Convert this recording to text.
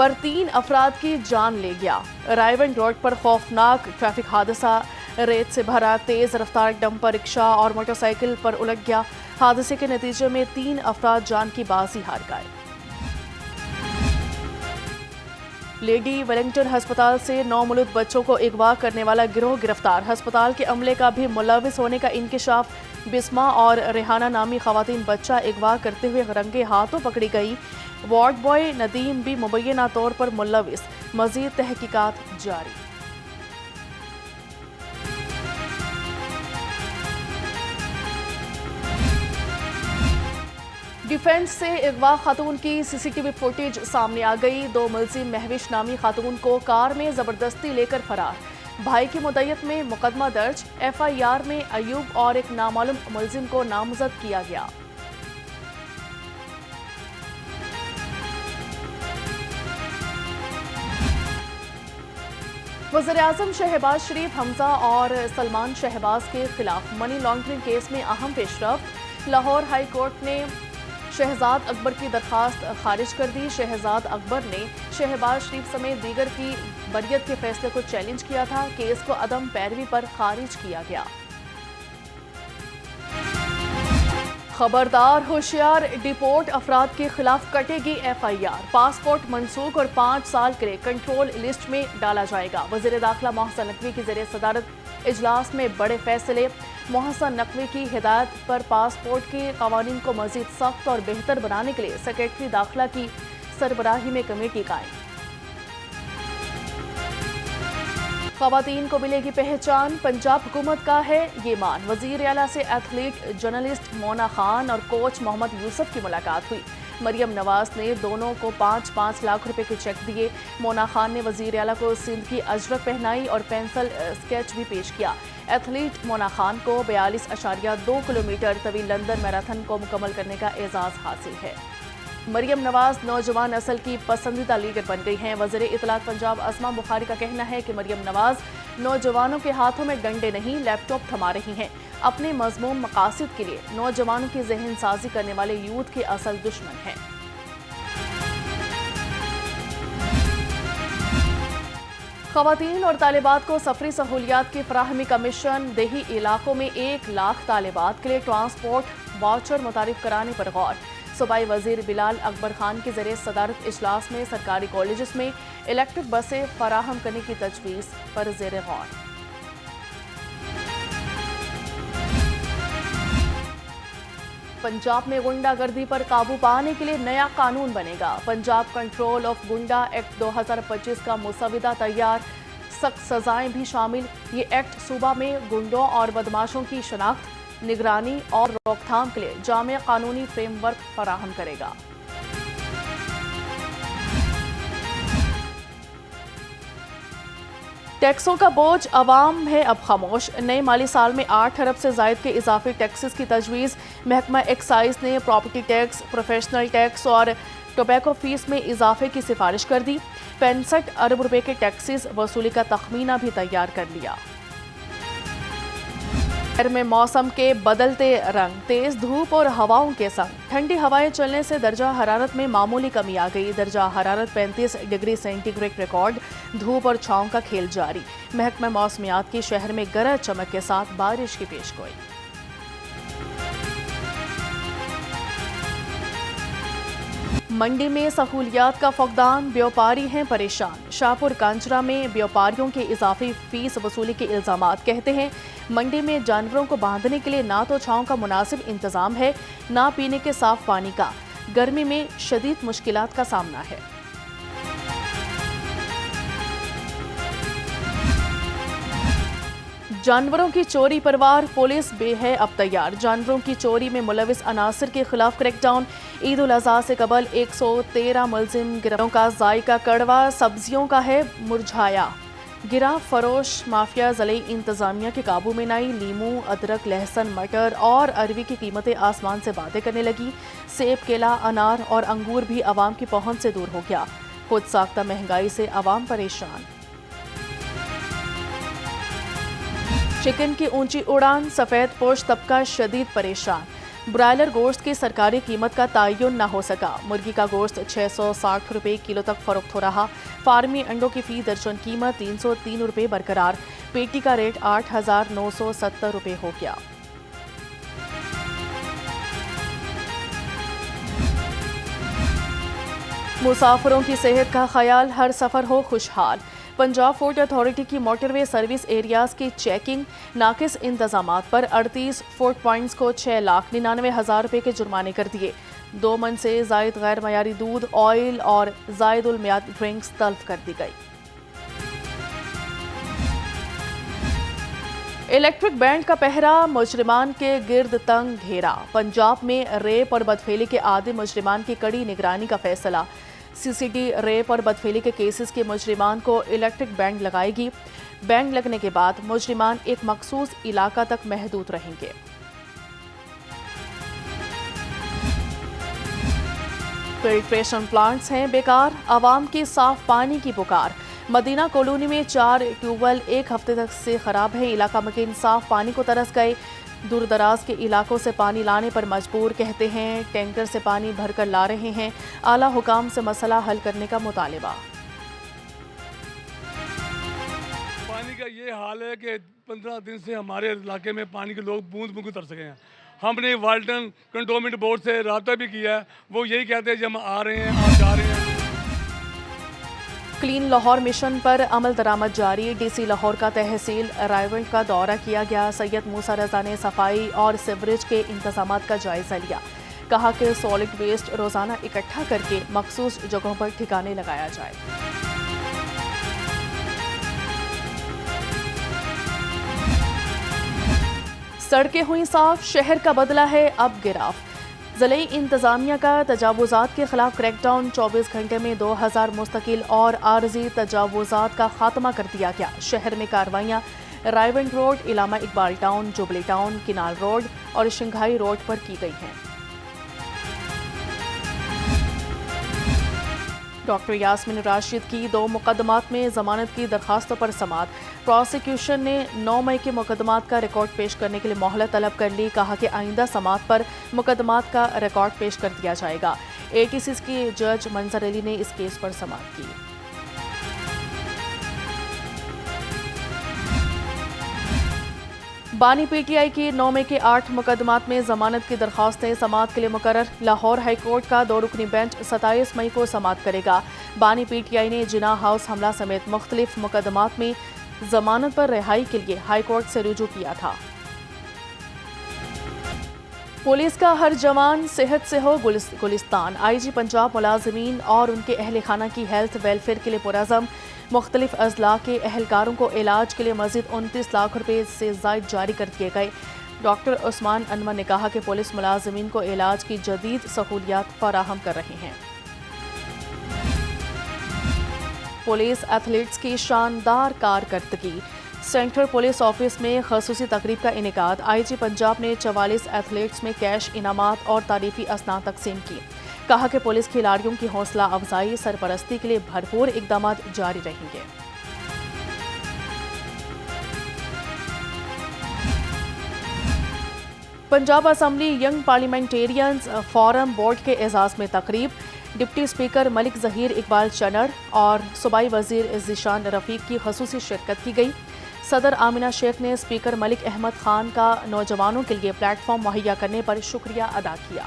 پر 3 افراد کی جان لے گیا۔ رائیون روڈ پر خوفناک ٹریفک حادثہ، ریت سے بھرا تیز رفتار ڈمپر رکشہ اور موٹر سائیکل پر الٹ گیا۔ حادثے کے نتیجے میں 3 افراد جان کی بازی ہار گئے۔ لیڈی ویلنگٹن ہسپتال سے 9 مولود بچوں کو اغوا کرنے والا گروہ گرفتار۔ ہسپتال کے عملے کا بھی ملوث ہونے کا انکشاف۔ بسمہ اور ریحانہ نامی خواتین بچہ اغوا کرتے ہوئے رنگے ہاتھوں پکڑی گئی۔ وارڈ بوائے ندیم بھی مبینہ طور پر ملوث۔ مزید تحقیقات جاری۔ ڈیفنس سے اغوا خاتون کی سی سی ٹی وی فوٹیج سامنے آ گئی۔ 2 ملزم مہوش نامی خاتون کو کار میں زبردستی لے کر فرار۔ بھائی کی مدعیت میں مقدمہ درج۔ ایف آئی آر میں ایوب اور ایک نامعلوم ملزم کو نامزد کیا گیا۔ وزیراعظم شہباز شریف حمزہ اور سلمان شہباز کے خلاف منی لانڈرنگ کیس میں اہم پیش رفت۔ لاہور ہائی کورٹ نے شہزاد اکبر کی درخواست خارج کر دی۔ شہزاد اکبر نے شہباز شریف سمیت دیگر کی بریت کے فیصلے کو چیلنج کیا تھا۔ کیس کو عدم پیروی پر خارج کیا گیا۔ خبردار ہوشیار، ڈیپورٹ افراد کے خلاف کٹے گی ایف آئی آر۔ پاسپورٹ منسوخ اور 5 سال کے لیے کنٹرول لسٹ میں ڈالا جائے گا۔ وزیر داخلہ محسن نقوی کی زیر صدارت اجلاس میں بڑے فیصلے۔ محسن نقوی کی ہدایت پر پاسپورٹ کے قوانین کو مزید سخت اور بہتر بنانے کے لیے سیکریٹری داخلہ کی سربراہی میں کمیٹی قائم۔ خواتین کو ملے گی پہچان، پنجاب حکومت کا ہے یہ مان۔ وزیر اعلیٰ سے ایتھلیٹ جرنلسٹ مونا خان اور کوچ محمد یوسف کی ملاقات ہوئی۔ مریم نواز نے دونوں کو 5-5 لاکھ روپے کے چیک دیے۔ مونا خان نے وزیر اعلیٰ کو سندھ کی اجرک پہنائی اور پینسل اسکیچ بھی پیش کیا۔ ایتھلیٹ مونا خان کو 42.2 کلومیٹر طویل لندن میراتھن کو مکمل کرنے کا اعزاز حاصل ہے۔ مریم نواز نوجوان نسل کی پسندیدہ لیڈر بن گئی ہیں۔ وزیر اطلاعات پنجاب اسما بخاری کا کہنا ہے کہ مریم نواز نوجوانوں کے ہاتھوں میں ڈنڈے نہیں، لیپ ٹاپ تھما رہی ہیں۔ اپنے مذموم مقاصد کے لیے نوجوانوں کی ذہن سازی کرنے والے یوتھ کے اصل دشمن ہیں۔ خواتین اور طالبات کو سفری سہولیات کی فراہمی کا مشن۔ دیہی علاقوں میں 1 لاکھ طالبات کے لیے ٹرانسپورٹ واؤچر متعارف کرانے پر غور۔ صوبائی وزیر بلال اکبر خان کی زیر صدارت اجلاس میں سرکاری کالجز میں الیکٹرک بسیں فراہم کرنے کی تجویز پر زیر غور۔ پنجاب میں غنڈہ گردی پر قابو پانے کے لیے نیا قانون بنے گا۔ Punjab control of Gunda act 2025 کا مسودہ تیار، سخت سزائیں بھی شامل۔ یہ ایکٹ صوبہ میں گنڈوں اور بدماشوں کی شناخت، نگرانی اور روک تھام کے لیے جامع قانونی فریم ورک فراہم کرے گا۔ ٹیکسوں کا بوجھ عوام ہے اب خاموش۔ نئے مالی سال میں 8 ارب سے زائد کے اضافی ٹیکسز کی تجویز۔ محکمہ ایکسائز نے پراپرٹی ٹیکس، پروفیشنل ٹیکس اور ٹوبیکو فیس میں اضافے کی سفارش کر دی۔ 65 ارب روپے کے ٹیکسز وصولی کا تخمینہ بھی تیار کر لیا۔ شہر میں موسم کے بدلتے رنگ، تیز دھوپ اور ہواؤں کے سنگ ٹھنڈی ہوائیں چلنے سے درجہ حرارت میں معمولی کمی آ گئی۔ درجہ حرارت 35 ڈگری سینٹی گریڈ ریکارڈ۔ دھوپ اور چھاؤں کا کھیل جاری۔ محکمہ موسمیات کی شہر میں گرج چمک کے ساتھ بارش کی پیشگوئی۔ منڈی میں سہولیات کا فقدان، بیوپاری ہیں پریشان۔ شاہپور کانچرا میں بیوپاریوں کی اضافی فیس وصولی کے الزامات۔ کہتے ہیں منڈی میں جانوروں کو باندھنے کے لیے نہ تو چھاؤں کا مناسب انتظام ہے، نہ پینے کے صاف پانی کا۔ گرمی میں شدید مشکلات کا سامنا ہے۔ جانوروں کی چوری پر وار، پولیس بھی ہے اب تیار۔ جانوروں کی چوری میں ملوث عناصر کے خلاف کریک ڈاؤن۔ عید الاضحیٰ سے قبل 113 ملزم گرفتار کا ذائقہ کڑوا، سبزیوں کا ہے مرجھایا۔ گرا فروش مافیا ضلعی انتظامیہ کے قابو میں نئی۔ لیموں، ادرک، لہسن، مٹر اور اروی کی قیمتیں آسمان سے باتیں کرنے لگی۔ سیب، کیلا، انار اور انگور بھی عوام کی پہنچ سے دور ہو گیا۔ خود ساختہ مہنگائی سے عوام پریشان۔ چکن کی اونچی اڑان، سفید پوش طبقہ شدید پریشان۔ برائلر گوشت کی سرکاری قیمت کا تعین نہ ہو سکا، مرغی کا گوشت 660 روپے کلو تک فروخت ہو رہا، فارمی انڈوں کی فی درجن قیمت 303 روپے برقرار، پیٹی کا ریٹ 8,970 روپے ہو گیا۔ مسافروں کی صحت کا خیال، ہر سفر ہو خوشحال۔ پنجاب فوڈ اتھارٹی کی موٹر وے سروس ایریاز کی چیکنگ، ناقص انتظامات پر 38 فوڈ پوائنٹس کو 6,99,000 روپے کے جرمانے کر دیے۔ 2 من سے زائد غیر معیاری دودھ، آئل اور زائد المیعاد ڈرنکس طلب کر دی گئی۔ الیکٹرک بینڈ کا پہرا، مجرمان کے گرد تنگ گھیرا۔ پنجاب میں ریپ اور بدفعلی کے عادی مجرمان کی کڑی نگرانی کا فیصلہ۔ سی سی ٹی ریپ اور بدفعلی کے کیسز کے مجرمان کو الیکٹرک بینڈ لگائے گی۔ بینڈ لگنے کے بعد مجرمان ایک مخصوص علاقہ تک محدود رہیں گے۔ فلٹریشن پلانٹس ہیں بیکار، عوام کی صاف پانی کی پکار۔ مدینہ کالونی میں 4 ٹیوب ویل ایک ہفتے تک سے خراب ہیں، علاقہ مکین صاف پانی کو ترس گئے۔ دور دراز کے علاقوں سے پانی لانے پر مجبور، کہتے ہیں ٹینکر سے پانی بھر کر لا رہے ہیں۔ اعلیٰ حکام سے مسئلہ حل کرنے کا مطالبہ۔ پانی کا یہ حال ہے کہ 15 دن سے ہمارے علاقے میں پانی کے لوگ بوند بوند ترس گئے ہیں۔ ہم نے والٹن کنٹونمنٹ بورڈ سے رابطہ بھی کیا ہے، وہ یہی کہتے ہیں کہ ہم آ رہے ہیں، آپ جا رہے ہیں۔ کلین لاہور مشن پر عمل درآمد جاری، ڈی سی لاہور کا تحصیل رائیونٹ کا دورہ کیا گیا۔ سید موسیٰ رضا نے صفائی اور سیوریج کے انتظامات کا جائزہ لیا، کہا کہ سالڈ ویسٹ روزانہ اکٹھا کر کے مخصوص جگہوں پر ٹھکانے لگایا جائے۔ سڑکیں ہوئیں صاف، شہر کا بدلہ ہے اب گراف۔ ضلعی انتظامیہ کا تجاوزات کے خلاف کریک ڈاؤن، 24 گھنٹے میں 2000 مستقل اور عارضی تجاوزات کا خاتمہ کر دیا گیا۔ شہر میں کارروائیاں Raiwind road, Allama Iqbal town, jubilee town, canal road اور شنگھائی روڈ پر کی گئی ہیں۔ ڈاکٹر یاسمین راشد کی 2 مقدمات میں ضمانت کی درخواستوں پر سماعت۔ پروسیکیوشن نے 9 مئی کے مقدمات کا ریکارڈ پیش کرنے کے لیے مہلت طلب کر لی، کہا کہ آئندہ سماعت پر مقدمات کا ریکارڈ پیش کر دیا جائے گا۔ ATC کی جج منظر علی نے اس کیس پر سماعت کی۔ بانی پی ٹی آئی کی 9 مئی کے 8 مقدمات میں ضمانت کی درخواستیں سماعت کے لیے مقرر۔ لاہور ہائی کورٹ کا 2 رکنی بینچ 27 مئی کو سماعت کرے گا۔ بانی پی ٹی آئی نے جناح ہاؤس حملہ سمیت مختلف مقدمات میں ضمانت پر رہائی کے لیے ہائی کورٹ سے رجوع کیا تھا۔ پولیس کا ہر جوان صحت سے ہو گلستان، آئی جی پنجاب ملازمین اور ان کے اہل خانہ کی ہیلتھ ویلفیئر کے لیے پرعزم۔ مختلف اضلاع کے اہلکاروں کو علاج کے لیے مزید 29 لاکھ روپے سے زائد جاری کر دیے گئے۔ ڈاکٹر عثمان انور نے کہا کہ پولیس ملازمین کو علاج کی جدید سہولیات فراہم کر رہے ہیں۔ پولیس ایتھلیٹس کی شاندار کارکردگی، سینٹرل پولیس آفس میں خصوصی تقریب کا انعقاد۔ آئی جی پنجاب نے 44 ایتھلیٹس میں کیش انعامات اور تعریفی اسناد تقسیم کی، کہا کہ پولیس کھلاڑیوں کی حوصلہ افزائی، سرپرستی کے لیے بھرپور اقدامات جاری رہیں گے۔ Punjab assembly young parliamentarians forum board کے اعزاز میں تقریب، ڈپٹی اسپیکر ملک ظہیر اقبال چنڑ اور صوبائی وزیر ذیشان رفیق کی خصوصی شرکت کی گئی۔ صدر آمنہ شیخ نے اسپیکر ملک احمد خان کا نوجوانوں کے لیے پلیٹ فارم مہیا کرنے پر شکریہ ادا کیا۔